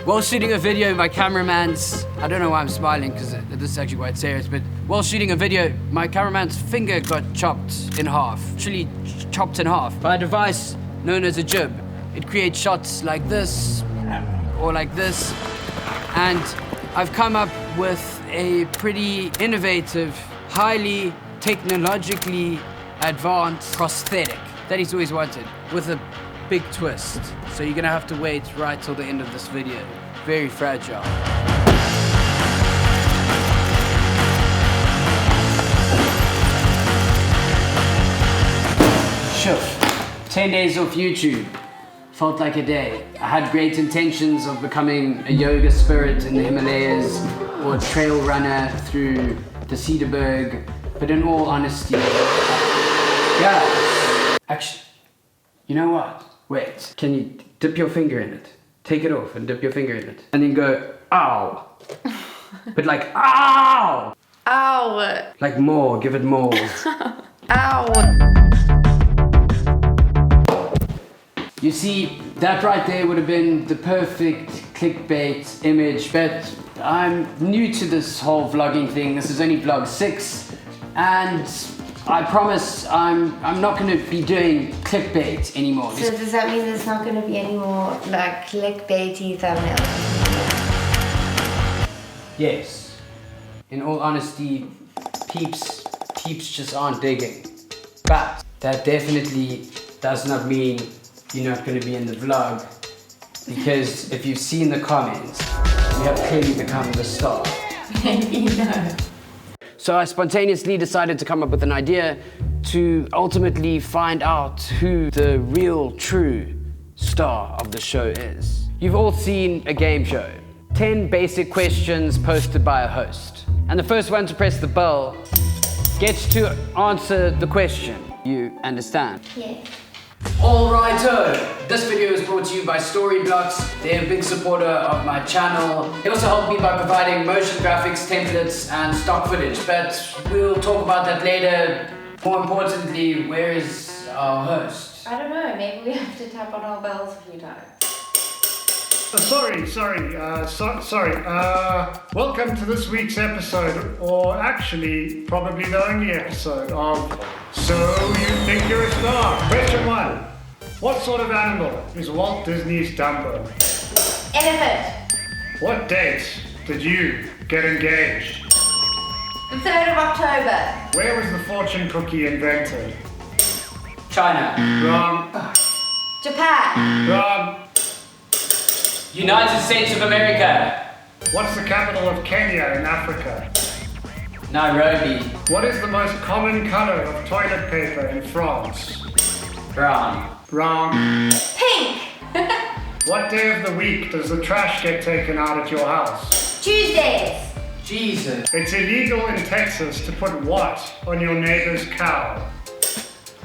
While shooting a video, my cameraman's, I don't know why I'm smiling because this is actually quite serious, but while shooting a video, my cameraman's finger got chopped in half, actually chopped in half by a device known as a jib. It creates shots like this or like this, and I've come up with a pretty innovative, highly technologically advanced prosthetic that he's always wanted with a big twist. So you're gonna have to wait right till the end of this video. Very fragile. Shuff. 10 days off YouTube. Felt like a day. I had great intentions of becoming a yoga spirit in the Himalayas or a trail runner through the Cedarburg, but in all honesty, yeah. Actually, you know what? Wait, can you dip your finger in it? Take it off and dip your finger in it. And then go, ow. But like, ow! Ow! Like more, give it more. Ow! You see, that right there would have been the perfect clickbait image, but I'm new to this whole vlogging thing. This is only vlog 6, and I promise I'm not going to be doing clickbait anymore. So does that mean there's not going to be any more like clickbaity thumbnails? Yes. In all honesty, peeps just aren't digging. But that definitely does not mean you're not going to be in the vlog, because if you've seen the comments, you have clearly become the star. Maybe no. So I spontaneously decided to come up with an idea to ultimately find out who the real, true star of the show is. You've all seen a game show. 10 basic questions posted by a host. And the first one to press the bell gets to answer the question. You understand? Yes. Alrighto! This video is brought to you by Storyblocks. They're a big supporter of my channel. They also help me by providing motion graphics, templates, and stock footage, but we'll talk about that later. More importantly, where is our host? I don't know, maybe we have to tap on our bells a few times. Sorry. Welcome to this week's episode, or actually, probably the only episode of So You Think You're a Star? Question 1. What sort of animal is Walt Disney's Dumbo? Elephant. What date did you get engaged? The 3rd of October. Where was the fortune cookie invented? China. Wrong. Japan. Wrong. United States of America. What's the capital of Kenya in Africa? Nairobi. What is the most common color of toilet paper in France? Brown. Wrong. Pink. What day of the week does the trash get taken out at your house? Tuesdays. Jesus. It's illegal in Texas to put what on your neighbor's cow?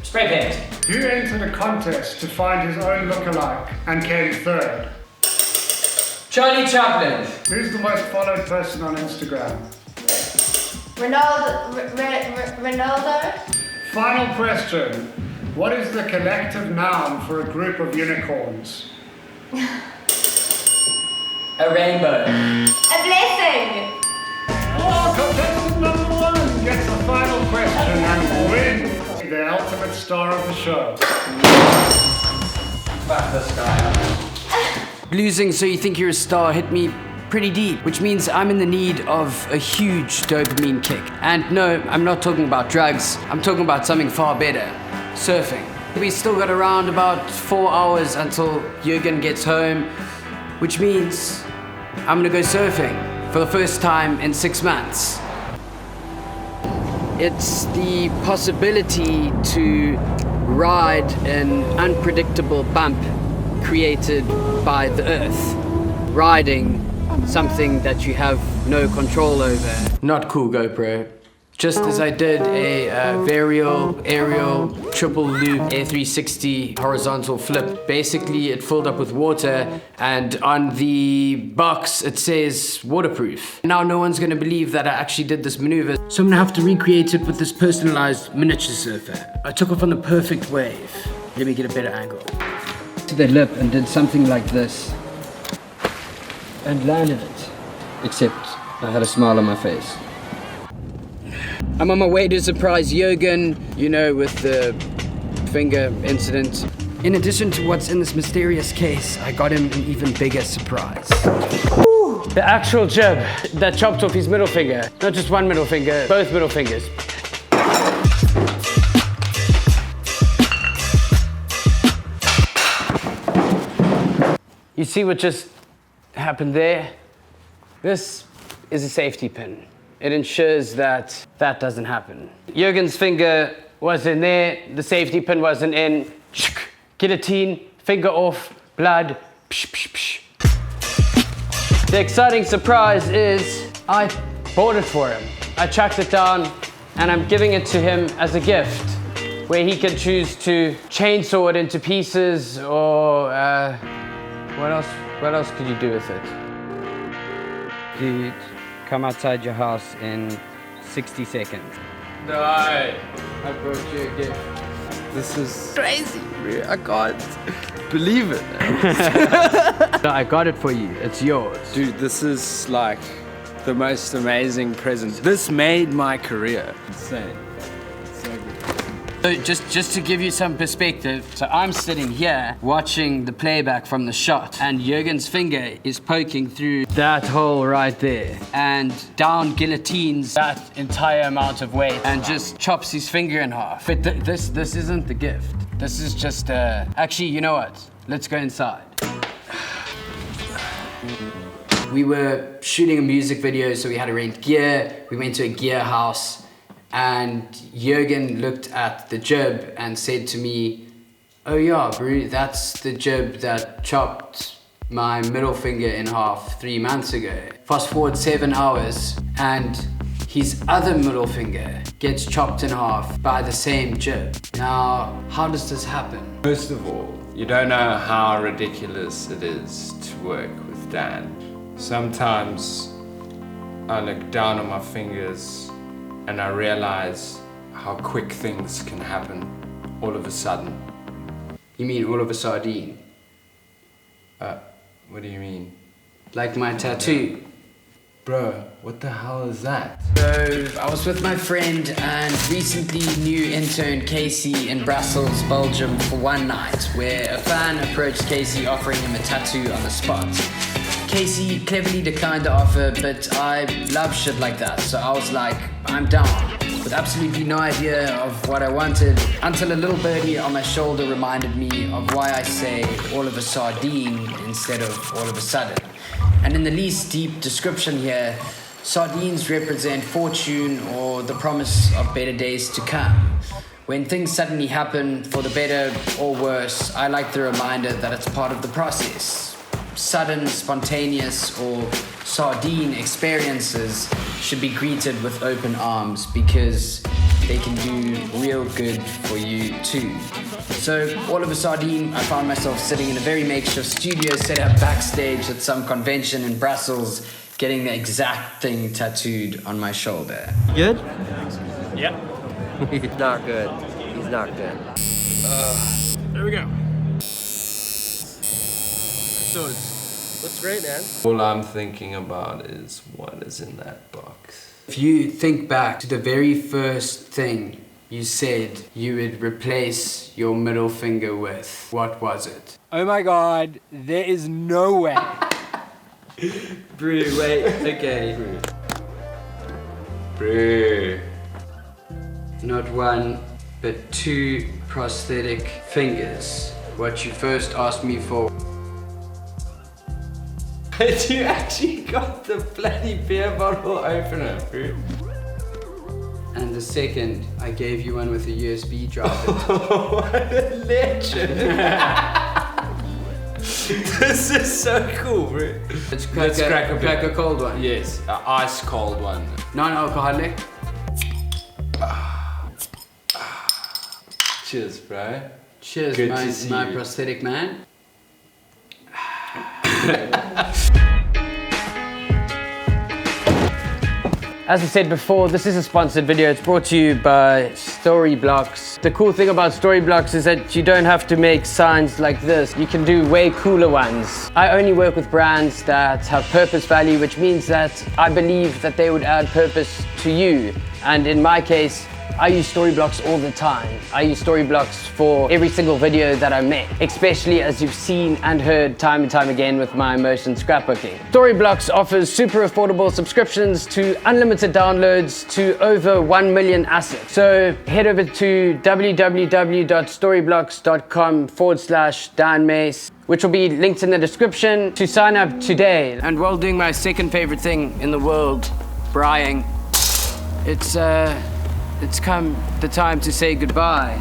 Spray paint. Who entered a contest to find his own lookalike and came 3rd? Charlie Chaplin. Who's the most followed person on Instagram? Ronaldo. Final question. What is the collective noun for a group of unicorns? A rainbow. A blessing. Oh, contestant number 1 gets the final question and wins the ultimate star of the show. Back this guy up. Losing So You Think You're a Star hit me pretty deep, which means I'm in the need of a huge dopamine kick. And no, I'm not talking about drugs, I'm talking about something far better. Surfing. We still got around about 4 hours until Jurgen gets home, which means I'm gonna go surfing for the first time in 6 months. It's the possibility to ride an unpredictable bump created by the earth. Riding something that you have no control over. Not cool, Gopro. Just as I did a aerial, triple loop A360 horizontal flip. Basically, it filled up with water, and on the box it says waterproof. Now no one's gonna believe that I actually did this maneuver, so I'm gonna have to recreate it with this personalized miniature surfer. I took off on the perfect wave. Let me get a better angle. To the lip and did something like this. and landed it. Except I had a smile on my face. I'm on my way to surprise Jurgen, you know, with the finger incident. In addition to what's in this mysterious case, I got him an even bigger surprise. Woo! The actual jib that chopped off his middle finger. Not just one middle finger, both middle fingers. You see what just happened there? This is a safety pin. It ensures that that doesn't happen. Jurgen's finger was in there, the safety pin wasn't in. Guillotine, finger off, blood. Psh, psh, psh. The exciting surprise is I bought it for him. I tracked it down and I'm giving it to him as a gift where he can choose to chainsaw it into pieces or what else could you do with it? Dude, come outside your house in 60 seconds. No, I brought you a gift. This is crazy, bro. I can't believe it. No, I got it for you. It's yours. Dude, this is like the most amazing present. This made my career. Insane. So good. So just to give you some perspective, so I'm sitting here watching the playback from the shot and Jurgen's finger is poking through that hole right there and down guillotines that entire amount of weight and just chops his finger in half. But this isn't the gift. This is just, actually, you know what? Let's go inside. We were shooting a music video, so we had to rent gear. We went to a gear house. And Jurgen looked at the jib and said to me, "Oh yeah, bro, that's the jib that chopped my middle finger in half 3 months ago." Fast forward 7 hours and his other middle finger gets chopped in half by the same jib. Now, how does this happen? First of all, you don't know how ridiculous it is to work with Dan. Sometimes I look down on my fingers and I realize how quick things can happen all of a sudden. You mean all of a sardine? What do you mean? Like my tattoo. Bro, what the hell is that? So I was with my friend and recently new intern Casey in Brussels, Belgium for one night where a fan approached Casey offering him a tattoo on the spot. Casey cleverly declined the offer, but I love shit like that, so I was like, I'm down, with absolutely no idea of what I wanted, until a little birdie on my shoulder reminded me of why I say all of a sardine instead of all of a sudden. And in the least deep description here, sardines represent fortune or the promise of better days to come. When things suddenly happen, for the better or worse, I like the reminder that it's part of the process. Sudden, spontaneous, or sardine experiences should be greeted with open arms because they can do real good for you too. So, all of a sardine, I found myself sitting in a very makeshift studio set up backstage at some convention in Brussels, getting the exact thing tattooed on my shoulder. Good? Yep. He's not good. He's not good. There we go. So looks great, man. All I'm thinking about is what is in that box. If you think back to the very first thing you said you would replace your middle finger with, what was it? Oh my god, there is no way. Brew, wait, okay. Brew. Not one, but 2 prosthetic fingers. What you first asked me for. You actually got the bloody beer bottle opener, bro. And the second, I gave you one with a USB drive in it. What a legend. This is so cool, bro. Let's Let's crack a cold one. Yes, an ice cold one. Non-alcoholic. Cheers, bro. Cheers, Good to see my you. prosthetic man. As I said before, this is a sponsored video. It's brought to you by Storyblocks. The cool thing about Storyblocks is that you don't have to make signs like this. You can do way cooler ones. I only work with brands that have purpose value, which means that I believe that they would add purpose to you. And in my case, I use Storyblocks all the time. I use Storyblocks for every single video that I make, especially as you've seen and heard time and time again with my motion scrapbooking. Storyblocks offers super affordable subscriptions to unlimited downloads to over 1 million assets. So head over to www.storyblocks.com/Dan Mace, which will be linked in the description, to sign up today. And while doing my second favorite thing in the world, braaiing, it's come the time to say goodbye.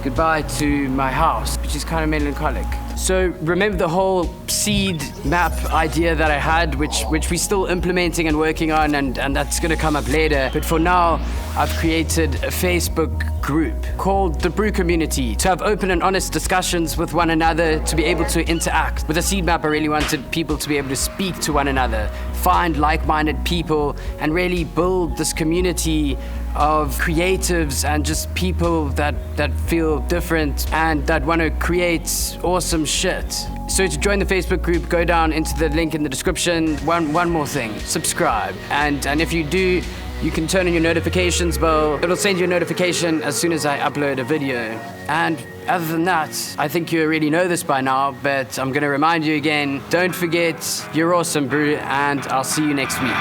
Goodbye to my house, which is kind of melancholic. So remember the whole seed map idea that I had, which we're still implementing and working on, and that's gonna come up later. But for now, I've created a Facebook group called the Brew Community to have open and honest discussions with one another, to be able to interact. With the seed map, I really wanted people to be able to speak to one another, find like-minded people, and really build this community of creatives and just people that feel different and that want to create awesome shit. So to join the Facebook group, go down into the link in the description. One more thing, subscribe. And if you do, you can turn on your notifications bell. It'll send you a notification as soon as I upload a video. And other than that, I think you already know this by now, but I'm gonna remind you again, don't forget, you're awesome, brew, and I'll see you next week.